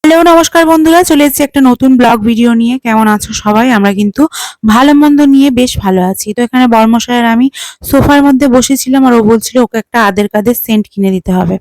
Hello নমস্কার বন্ধুরা, চলে এসেছি একটা নতুন ব্লগ ভিডিও নিয়ে। কেমন আছো সবাই? আমরা কিন্তু ভালো মন্দ নিয়ে বেশ ভালো আছি। তো এখানে বর্মশাই আর আমি সোফার মধ্যে বসেছিলাম, আর ও বলছিল ওকে একটা আদের কাদের সেন্ট কিনে দিতে হবে।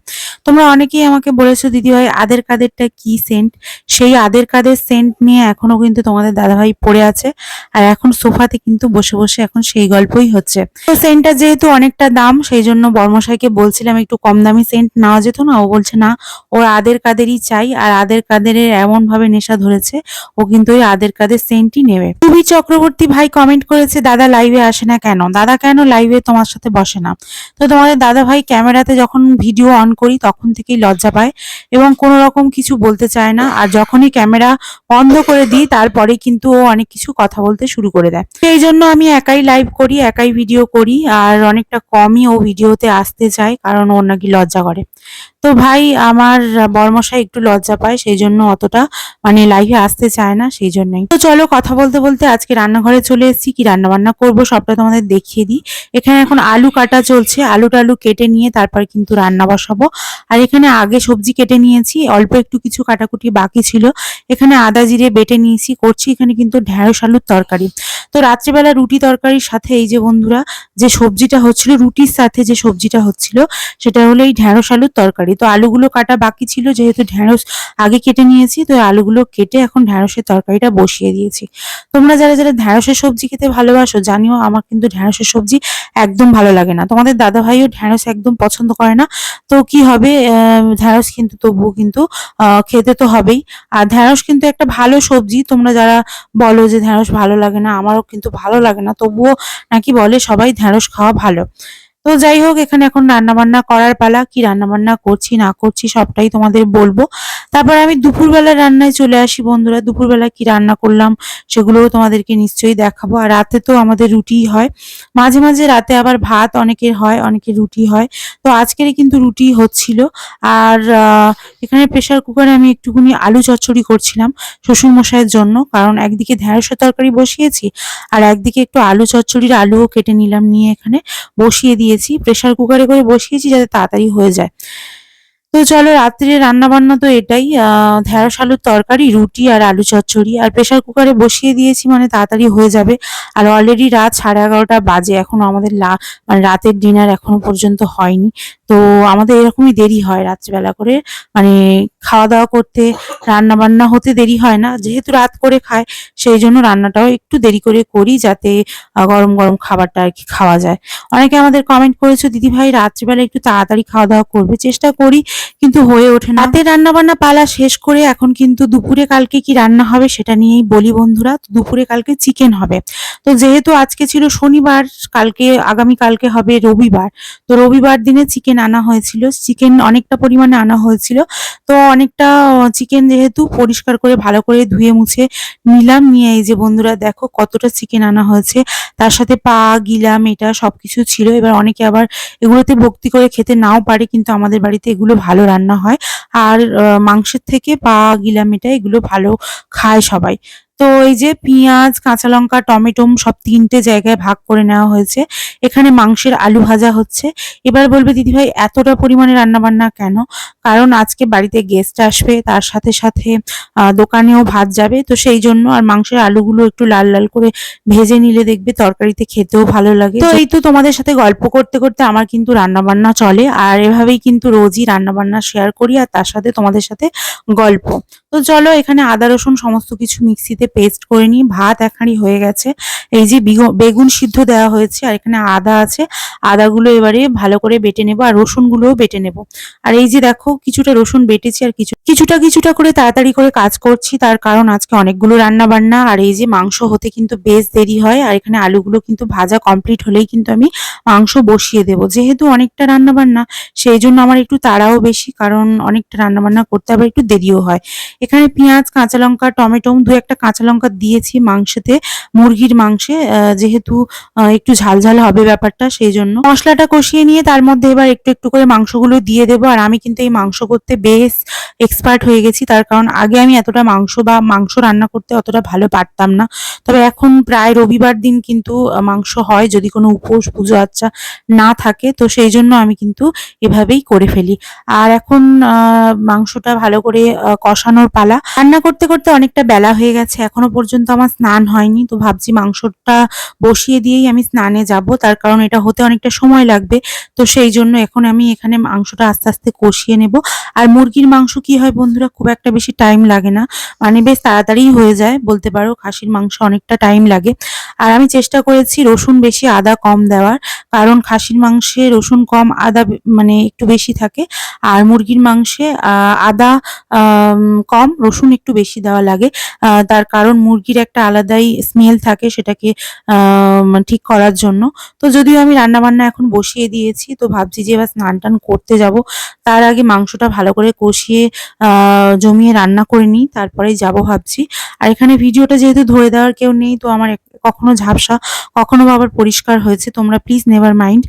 তোমরা অনেকেই আমাকে বলেছো দিদিভাই আদের কাদেরটা কি সেন্ট। সেই আদের কাদের সেন্ট নিয়ে এখনো কিন্তু তোমাদের দাদাভাই পড়ে আছে, আর এখন সোফাতে কিন্তু বসে বসে এখন সেই গল্পই হচ্ছে। তো সেন্টটা যেহেতু অনেকটা দাম, সেই জন্য বর্মশাইকে বলছিলাম একটু কম দামি সেন্ট নেওয়া যেত না। ও বলছে না, ওর আদের কাদেরই চাই, আর আদের কাদেরের এমন ভাবে নেশা ধরেছে ও কিন্তু ওই আদের কাদের সেন্টই নেবে। টুবি চক্রবর্তী ভাই কমেন্ট করেছে, দাদা লাইভে আসে না কেন? দাদা কেন লাইভে তোমার সাথে বসে না? তো তোমাদের দাদা ভাই ক্যামেরাতে যখন ভিডিও অন করি তখন থেকেই লজ্জা পায় এবং কোনো রকম কিছু বলতে চায় না, আর যখনই ক্যামেরা বন্ধ করে দিই তারপরেই কিন্তু ও অনেক কিছু কথা বলতে শুরু করে দেয়। সেই জন্য আমি একাই লাইভ করি, একাই ভিডিও করি, আর অনেকটা কমই ও ভিডিওতে আসতে চায় কারণ ওর নাকি লজ্জা করে। তো ভাই আমার বর্মশাই একটু লজ্জা পায়, সেই জন্য অতটা মানে লাইভে আসতে চায় না, সেই জন্যই। তো চলো কথা বলতে বলতে আজকে রান্নাঘরে চলে এসেছি। কি রান্না বান্না করবো সবটা তোমাদের দেখিয়ে দিই। এখানে এখন আলু কাটা চলছে, আলু টালু কেটে নিয়ে তারপর কিন্তু রান্না বসাবো। আর এখানে আগে সবজি কেটে নিয়েছি, অল্প একটু কিছু কাটাকুটি বাকি ছিল। এখানে আদা জিরে বেটে নিয়েছি, করছি এখানে কিন্তু ঢেঁড়স আলুর তরকারি। তো রাত্রিবেলা রুটি তরকারির সাথে এই যে বন্ধুরা যে সবজিটা হচ্ছিল, রুটির সাথে যে সবজিটা হচ্ছিল সেটা হলো এই ঢেঁড়স আলুর তরকারি। তো আলুগুলো কাটা বাকি ছিল, যেহেতু ঢেঁড়স আগে কেটে নিয়েছি, তো আলুগুলো কেটে এখন ঢেঁড়সের তরকারিটা বসিয়ে দিয়েছি। তোমরা যারা যারা ঢেঁড়সের সবজি খেতে ভালোবাসো জানিও, আমার কিন্তু ঢেঁড়সের সবজি একদম ভালো লাগে না। তোমাদের দাদা ভাইও ঢেঁড়স একদম পছন্দ করে না। তো কি হবে, ঢেঁড়স কিন্তু তবুও কিন্তু খেতে তো হবেই। আর ঢেঁড়স কিন্তু একটা ভালো সবজি। তোমরা যারা বলো যে ঢেঁড়স ভালো লাগে না, আমারও কিন্তু ভালো লাগে না, তবুও নাকি বলে সবাই ঢেঁড়স খাওয়া ভালো। তো যাই হোক, এখানে এখন রান্নাবান্না করার পালা। কি রান্নাবান্না করছি না করছি সবটাই তোমাদের বলবো। তারপর আমি দুপুরবেলা রান্নায় চলে আসি বন্ধুরা। দুপুরবেলা কি রান্না করলাম সেগুলোও তোমাদেরকে নিশ্চয়ই দেখাবো। আর রাতে তো আমাদের রুটিই হয়, মাঝে মাঝে রাতে আবার ভাত অনেকের হয়, অনেকের রুটি হয়। তো আজকেরই কিন্তু রুটি হচ্ছিল। আর এখানে প্রেসার কুকারে আমি একটুখানি আলু চচ্চড়ি করছিলাম শ্বশুর মশাইয়ের জন্য, কারণ একদিকে ঢেঁড়সের তরকারি বসিয়েছি আর একদিকে একটু আলু চচ্চড়ির আলুও কেটে নিলাম, নিয়ে এখানে বসিয়ে দিয়েছি। প্রেসার কুকারে করে বসিয়েছি যাতে তাড়াতাড়ি হয়ে যায়। তো চলো রাত্রে রান্না বান্না তো এটাই, ঢেঁড়স আলুর তরকারি, রুটি আর আলু চচ্চড়ি, আর প্রেসার কুকারে বসিয়ে দিয়েছি মানে তাড়াতাড়ি হয়ে যাবে। আর অলরেডি রাত 11:30 বাজে, এখনো আমাদের মানে রাতের ডিনার এখনো পর্যন্ত হয়নি। তো আমাদের এরকমই দেরি হয় রাত্রিবেলা করে, মানে খাওয়া দাওয়া করতে, রান্না বান্না হতে দেরি হয় না, যেহেতু রাত করে খায় সেই জন্য রান্নাটাও একটু দেরি করে করি, যাতে গরম গরম খাবারটা আর কি খাওয়া যায়। অনেকে আমাদের কমেন্ট করেছো দিদি ভাই রাত্রিবেলা একটু তাড়াতাড়ি খাওয়া দাওয়া করবে, চেষ্টা করি কিন্তু হয়ে ওঠে না। রাতের রান্না বান্না পালা শেষ করে এখন কিন্তু দুপুরে কালকে কি রান্না হবে সেটা নিয়েই বলি বন্ধুরা। তো দুপুরে কালকে চিকেন হবে। তো যেহেতু আজকে ছিল শনিবার, কালকে আগামী কালকে হবে রবিবার। তো রবিবার দিনে চিকেন আনা হয়েছিল, চিকেন অনেকটা পরিমাণে আনা হয়েছিল। তো অনেকটা চিকেন যেহেতু পরিষ্কার করে ভালো করে ধুয়ে মুছে নিলাম, নিয়ে এই যে বন্ধুরা দেখো কতটা চিকেন আনা হয়েছে, তার সাথে পা গিলাম এটা সবকিছু ছিল। এবার অনেকে আবার এগুলোতে ভক্তি করে খেতে নাও পারে, কিন্তু আমাদের বাড়িতে এগুলো ভালো রান্না হয়। আর মাংসের থেকে পা গিলা মেটা এগুলো ভালো খায় সবাই। তো এই যে পেঁয়াজ কাঁচা লঙ্কা টমেটো সব 3টে জায়গায় ভাগ করে নেওয়া হয়েছে। এখানে মাংসের আলু ভাজা হচ্ছে। এবার বলবে দিদিভাই এতটা পরিমাণে রান্না বান্না কেন? কারণ আজকে বাড়িতে গেস্ট আসবে, তার সাথে সাথে দোকানেও ভাত যাবে, তো সেই জন্য। আর মাংসের আলুগুলো একটু লাল লাল করে ভেজে নিলে দেখবে তরকারিতে খেতেও ভালো লাগে। তো এই তো তোমাদের সাথে গল্প করতে করতে আমার কিন্তু রান্না বান্না চলে, আর এভাবেই কিন্তু রোজই রান্না বান্না শেয়ার করি, আর তার সাথে তোমাদের সাথে গল্প। তো চলো এখানে আদা রসুন সমস্ত কিছু মিক্সিতে পেস্ট করে নিই। ভাত এখানি হয়ে গেছে, এই যে বেগুন সিদ্ধ দেওয়া হয়েছে, আর এখানে আদা আছে। আদাগুলো এবারে ভালো করে বেটে নেবো, আর রসুনগুলোও বেটে নেবো। আর এই যে দেখো কিছুটা রসুন বেটেছি, আর কিছুটা করে তাড়াতাড়ি করে কাজ করছি, তার কারণ আজকে অনেকগুলো রান্না বান্না। আর এই যে মাংস হতে কিন্তু বেশ দেরি হয়, আর এখানে আলুগুলো কিন্তু ভাজা কমপ্লিট হলেই কিন্তু আমি মাংস বসিয়ে দেবো। যেহেতু অনেকটা রান্না বান্না সেই জন্য আমার একটু তাড়াও বেশি, কারণ অনেকটা রান্না বান্না করতে আবার একটু দেরিও হয়। এখানে পেঁয়াজ কাঁচা লঙ্কা টমেটো 2-1টা কাঁচা লঙ্কা দিয়েছি মাংসেতে, মুরগির মাংসে, যেহেতু একটু ঝাল ঝাল হবে ব্যাপারটা, সেই জন্য মশলাটা কষিয়ে নিয়ে তার মধ্যে এবার একটু একটু করে মাংসগুলো দিয়ে দেবো। আর আমি কিন্তু এই মাংস করতে বেশ এক্সপার্ট হয়ে গেছি, তার কারণ আগে আমি এতটা মাংস রান্না করতে অতটা ভালো পারতাম না। তবে এখন প্রায় রবিবার দিন কিন্তু মাংস হয়, যদি কোনো উপোস পুজো আচ্চা না থাকে, তো সেই জন্য আমি কিন্তু এভাবেই করে ফেলি। আর এখন মাংসটা ভালো করে কষানোর পালা। রান্না করতে করতে অনেকটা বেলা হয়ে গেছে, এখনো পর্যন্ত আমার স্নান হয়নি, তো ভাবছি মাংসটা বসিয়ে দিয়েই আমি স্নানে যাব, তার কারণ এটা হতে অনেকটা সময় লাগবে। তো সেই জন্য এখন আমি এখানে মাংসটা আস্তে আস্তে কষিয়ে নেব। আর মুরগির মাংস কি হয় বন্ধুরা, খুব একটা বেশি টাইম লাগে না, মানে বেশ তাড়াতাড়িই হয়ে যায় বলতে পারো। খাসির মাংস অনেকটা টাইম লাগে। আর আমি চেষ্টা করেছি রসুন বেশি আদা কম দেওয়ার, কারণ খাসির মাংসে রসুন কম আদা মানে একটু বেশি থাকে, আর মুরগির মাংসে আদা কম রসুন একটু বেশি দেওয়া লাগে। তার কারণ মুরগির একটা আলাদাই স্মেল থাকে, সেটাকে ঠিক করার জন্য। তো যদিও আমি রান্নাবান্না এখন বসিয়ে দিয়েছি, তো ভাবছি যে এবার স্নান টান করতে যাব, তার আগে মাংসটা ভালো করে কষিয়ে জমিয়ে রান্না করে নিই, তারপরেই যাব ভাবছি। আর এখানে ভিডিওটা যেহেতু ধরে দেওয়ার কেউ নেই, তো আমার কখনো ঝাপসা কখনো বা আবার পরিষ্কার হয়েছে, তোমরা প্লিজ নেভার মাইন্ড।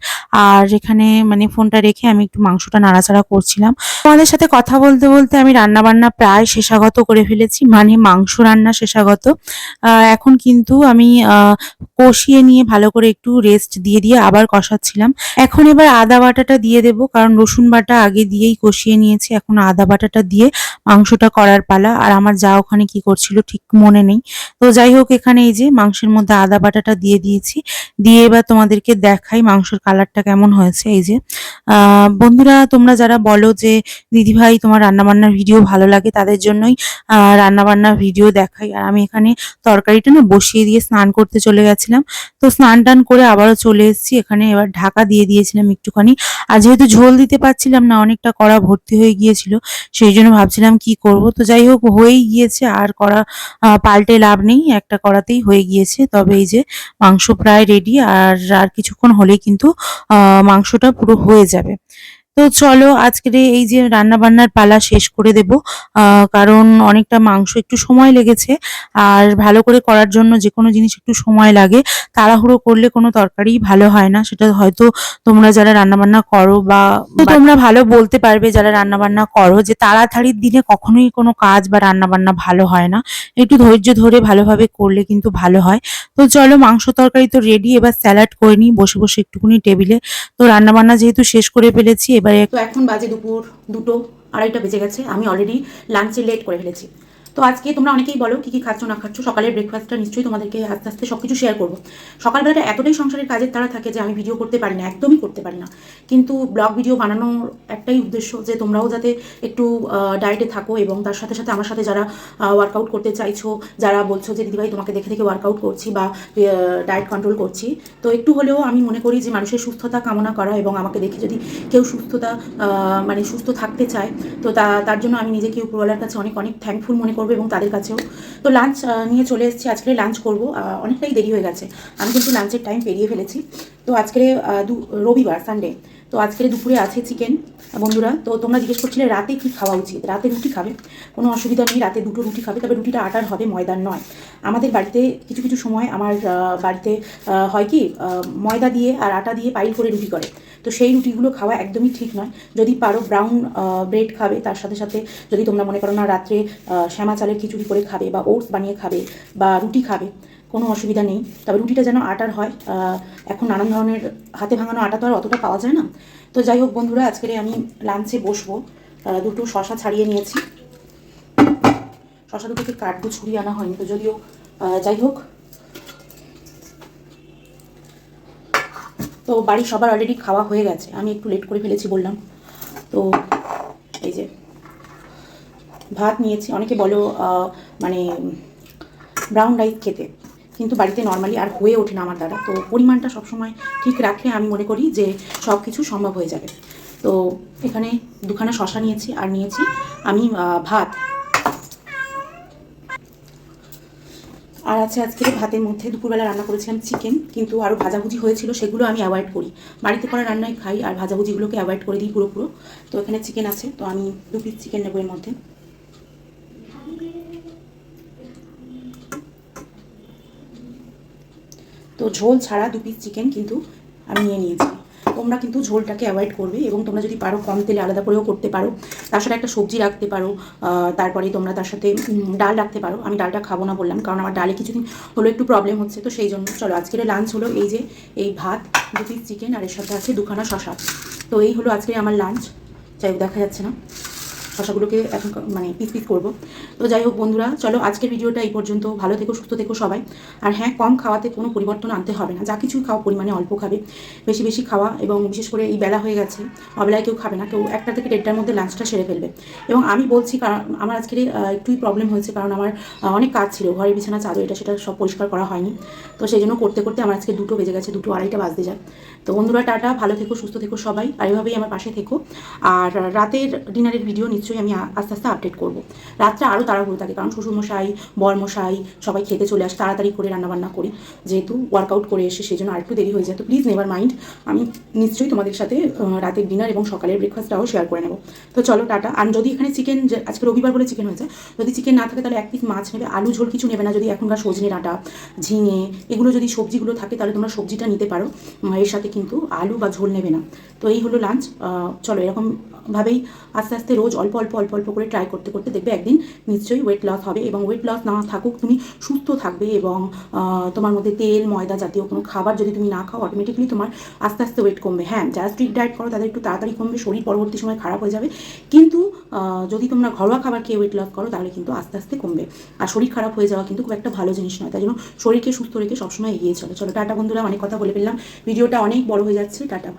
আর এখানে মানে ফোনটা রেখে আমি একটু মাংসটা নাড়াচাড়া করছিলাম। তোমাদের সাথে কথা বলতে বলতে আমি রান্না বান্না প্রায় শেষাগত করে ফেলেছি, মানে মাংস রান্না শেষাগত। এখন কিন্তু আমি কষিয়ে নিয়ে ভালো করে একটু রেস্ট দিয়ে দিয়ে আবার কষাচ্ছিলাম। এখন এবার আদা বাটাটা দিয়ে দেবো, কারণ রসুন বাটা আগে দিয়েই কষিয়ে নিয়েছি, এখন আদা বাটাটা দিয়ে মাংসটা করার পালা। আর আমার যা ওখানে কি করছিল ঠিক মনে নেই। তো যাই হোক, এখানে এই যে মাংসের মধ্যে আদা বাটাটা দিয়ে দিয়েছি, দিয়ে এবার তোমাদেরকে দেখাই মাংসের কালারটা কেমন হয়েছে। এই যে বন্ধুরা, তোমরা যারা বলো যে দিদিভাই তোমার রান্নাবান্নার ভিডিও ভালো লাগে, তাদের জন্যই রান্নাবান্নার ভিডিও দেখাই। আর আমি এখানে তরকারিটা না বসিয়ে দিয়ে স্নান করতে চলে গেছিলাম, তো স্নান টান করে আবারও চলে এসেছি এখানে। এবার ঢাকা দিয়ে দিয়েছিলাম একটুখানি, আর যেহেতু ঝোল দিতে পারছিলাম না, অনেকটা কড়া ভর্তি হয়ে গিয়েছিল, সেই জন্য ভাবছিলাম কি করব। তো যাই হোক, হয়েই গিয়েছে, আর কড়া পাল্টে লাভ নেই, একটা কড়াতেই হয়ে গিয়েছে। তবে এই যে মাংস প্রায় রেডি, আর কিছুক্ষণ হলেই কিন্তু মাংসটা পুরো হয়ে যাবে। তো চলো আজকের এই যে রান্না বান্নার পালা শেষ করে দেব, কারণ অনেকটা মাংস একটু সময় লেগেছে, আর ভালো করে করার জন্য যে কোনো জিনিস একটু সময় লাগে, তাড়াহুড়ো করলে কোনো তরকারিই ভালো হয় না। সেটা হয়তো তোমরা যারা রান্নাবান্না করো বা তোমরা ভালো বলতে পারবে, যারা রান্নাবান্না করো, যে তাড়াতাড়ির দিনে কখনোই কোনো কাজ বা রান্নাবান্না ভালো হয় না। একটু ধৈর্য ধরে ভালোভাবে করলে কিন্তু ভালো হয়। তো চলো, মাংস তরকারি তো রেডি, এবার স্যালাড করে নিই বসে বসে একটুখানি টেবিলে। তো রান্নাবান্না যেহেতু শেষ করে ফেলেছি, এবারে তো এখন বাজে দুপুর 2টো 2:30 বেজে গেছে, আমি অলরেডি লাঞ্চে লেট করে ফেলেছি। তো আজকে তোমরা অনেকেই বলো কী কী খাচ্ছ না খাচ্ছ, সকালের ব্রেকফাস্টটা নিশ্চয়ই তোমাদেরকে আস্তে আস্তে সব কিছু শেয়ার করবো। সকালবেলাটা এতটাই সংসারের কাজের তাড়া থাকে যে আমি ভিডিও করতে পারি না, একদমই করতে পারি না। কিন্তু ব্লগ ভিডিও বানানোর একটাই উদ্দেশ্য, যে তোমরাও যাতে একটু ডায়েটে থাকো, এবং তার সাথে সাথে আমার সাথে যারা ওয়ার্কআউট করতে চাইছো, যারা বলছো যে দিদিভাই তোমাকে দেখে দেখে ওয়ার্কআউট করছি বা ডায়েট কন্ট্রোল করছি, তো একটু হলেও আমি মনে করি যে মানুষের সুস্থতা কামনা করা, এবং আমাকে দেখে যদি কেউ মানে সুস্থ থাকতে চায়, তো তার জন্য আমি নিজেকে উপরওয়ালার কাছে অনেক অনেক থ্যাঙ্কফুল মনে করবো, এবং তাদের কাছেও। তো লাঞ্চ নিয়ে চলে এসেছি, আজকে লাঞ্চ করবো। অনেকটাই দেরি হয়ে গেছে, আমি কিন্তু লাঞ্চের টাইম পেরিয়ে ফেলেছি। তো আজকে রবিবার, সানডে, তো আজকে দুপুরে আছে চিকেন বন্ধুরা। তো তোমরা জিজ্ঞেস করছিলে রাতে কি খাওয়া উচিত, রাতে রুটি খাবে, কোনো অসুবিধা নেই, রাতে 2টো রুটি খাবে, তবে রুটিটা আটার হবে, ময়দার নয়। আমাদের বাড়িতে কিছু কিছু সময় আমার বাড়িতে হয় কি, ময়দা দিয়ে আর আটা দিয়ে পাইল করে রুটি করে, তো সেই রুটিগুলো খাওয়া একদমই ঠিক নয়। যদি পারো ব্রাউন ব্রেড খাবে, তার সাথে সাথে যদি তোমরা মনে করো না রাত্রে শ্যামা চালের খিচুড়ি করে খাবে, বা ওটস বানিয়ে খাবে, বা রুটি খাবে, কোনো অসুবিধা নেই, তবে রুটিটা যেন আটার হয়। এখন নানান ধরনের হাতে ভাঙানো আটা তো আর অতটা পাওয়া যায় না। তো যাই হোক বন্ধুরা, আজকে আমি লাঞ্চে বসবো। 2টো শশা ছাড়িয়ে নিয়েছি, শশা দুটোকে কাটবো, ছুরিয়ে আনা হয়নি তো, যদিও যাই হোক। তো বাড়ির সবার অলরেডি খাওয়া হয়ে গেছে, আমি একটু লেট করে ফেলেছি বললাম। তো এই যে ভাত নিয়েছি, অনেকে বলো মানে ব্রাউন রাইস খেতে, কিন্তু বাড়িতে নর্মালি আর হয়ে ওঠে না আমার দ্বারা। তো পরিমাণটা সবসময় ঠিক রাখলে আমি মনে করি যে সব কিছু সম্ভব হয়ে যাবে। তো এখানে 2খানা শশা নিয়েছি, আর নিয়েছি আমি ভাত। আর আছে আজকে ভাতের মধ্যে, দুপুরবেলা রান্না করেছিলাম চিকেন, কিন্তু আরও ভাজাভুজি হয়েছিল, সেগুলো আমি অ্যাভয়েড করি। বাড়িতে করা রান্নাই খাই, আর ভাজাভুজিগুলোকে অ্যাভয়েড করে দিই পুরো। তো এখানে চিকেন আছে, তো আমি 2 পিস চিকেন নেবো এর মধ্যে। তো ঝোল ছাড়া 2 পিস চিকেন কিন্তু আমি নিয়ে নিয়েছি। তোমরা কিন্তু ঝোলটাকে অ্যাভয়েড করবে এবং তোমরা যদি পারো কম তেলে আলাদা করেও করতে পারো, তার সাথে একটা সবজি রাখতে পারো, তারপরে তোমরা তার সাথে ডাল রাখতে পারো। আমি ডালটা খাবো না বললাম কারণ আমার ডালে কিছুদিন হলো একটু প্রবলেম হচ্ছে, তো সেই জন্য। চলো আজকের লাঞ্চ হলো এই যে এই ভাত, 2 পিস চিকেন, আর এর সাথে আছে 2খানা শশা। তো এই হলো আজকে আমার লাঞ্চ। যাই হোক দেখা যাচ্ছে না, শশাগুলোকে এখন মানে পিস পিস করবো। তো যাই হোক বন্ধুরা, চলো আজকের ভিডিওটা এই পর্যন্ত। ভালো থেকো, সুস্থ থেকো সবাই। আর হ্যাঁ, কম খাওয়াতে কোনো পরিবর্তন আনতে হবে না, যা কিছুই খাও পরিমাণে অল্প খাবে, বেশি বেশি খাওয়া। এবং বিশেষ করে এই বেলা হয়ে গেছে, অবেলায় কেউ খাবে না, কেউ 1টা থেকে 1:30টার মধ্যে লাঞ্চটা সেরে ফেলবে। এবং আমি বলছি কারণ আমার আজকের একটুই প্রবলেম হয়েছে, কারণ আমার অনেক কাজ ছিল, ঘরের বিছানা, চাদর, এটা সেটা সব পরিষ্কার করা হয়নি। তো সেই জন্য করতে করতে আমার আজকে 2টো বেজে গেছে, 2টো আড়াইটা বাজতে যায়। তো বন্ধুরা টাটা, ভালো থেকো, সুস্থ থেকো সবাই, আর এভাবেই আমার পাশে থেকো। আর রাতের ডিনারের ভিডিও নিশ্চয়ই আমি আস্তে আস্তে আপডেট করবো। রাত্রে আরও তাড়াহুড়ো থাকে, কারণ শ্বশুরমশাই, বরমশাই সবাই খেতে চলে আসে, তাড়াতাড়ি করে রান্নাবান্না করি, যেহেতু ওয়ার্কআউট করে এসে, সেই জন্য আরেকটু দেরি হয়ে যায়। তো প্লিজ নেভার মাইন্ড, আমি নিশ্চয়ই তোমাদের সাথে রাতের ডিনার এবং সকালের ব্রেকফাস্টটাও শেয়ার করে নেবো। তো চলো টাটা। আর যদি এখানে চিকেন, আজকে রবিবার বলে চিকেন হয়েছে, যদি চিকেন না থাকে তাহলে 1 পিস মাছ নেবে, আলু ঝোল কিছু নেবে না। যদি এখনকার সজনে ডাঁটা, ঝিঙে, এগুলো যদি সবজিগুলো থাকে তাহলে তোমরা সবজিটা নিতে পারো, এর সাথে কিন্তু আলু বা ঝোল নেবে না। তো এই হলো লাঞ্চ। চলো এরকমভাবেই আস্তে আস্তে রোজ অল্প অল্প অল্প অল্প করে ট্রাই করতে করতে দেখবে একদিন নিশ্চয়ই ওয়েট লস হবে। এবং ওয়েট লস না থাকুক, তুমি সুস্থ থাকবে এবং তোমার মধ্যে তেল ময়দা জাতীয় কোনো খাবার যদি তুমি না খাও, অটোমেটিকলি তোমার আস্তে আস্তে ওয়েট কমবে। হ্যাঁ, যারা স্ট্রিক্ট ডায়েট করো তাদের একটু তাড়াতাড়ি কমবে, শরীর পরবর্তী সময় খারাপ হয়ে যাবে। কিন্তু যদি তোমরা ঘরোয়া খাবার খেয়ে ওয়েট লস করো তাহলে কিন্তু আস্তে আস্তে কমবে। আর শরীর খারাপ হয়ে যাওয়া কিন্তু খুব একটা ভালো জিনিস নয়, তাই জন্য শরীরকে সুস্থ রেখে সবসময় এগিয়ে চলো। চলো টাটা বন্ধুরা, অনেক কথা বলে ফেললাম, ভিডিওটা অনেক বড় হয়ে যাচ্ছে। টাটা।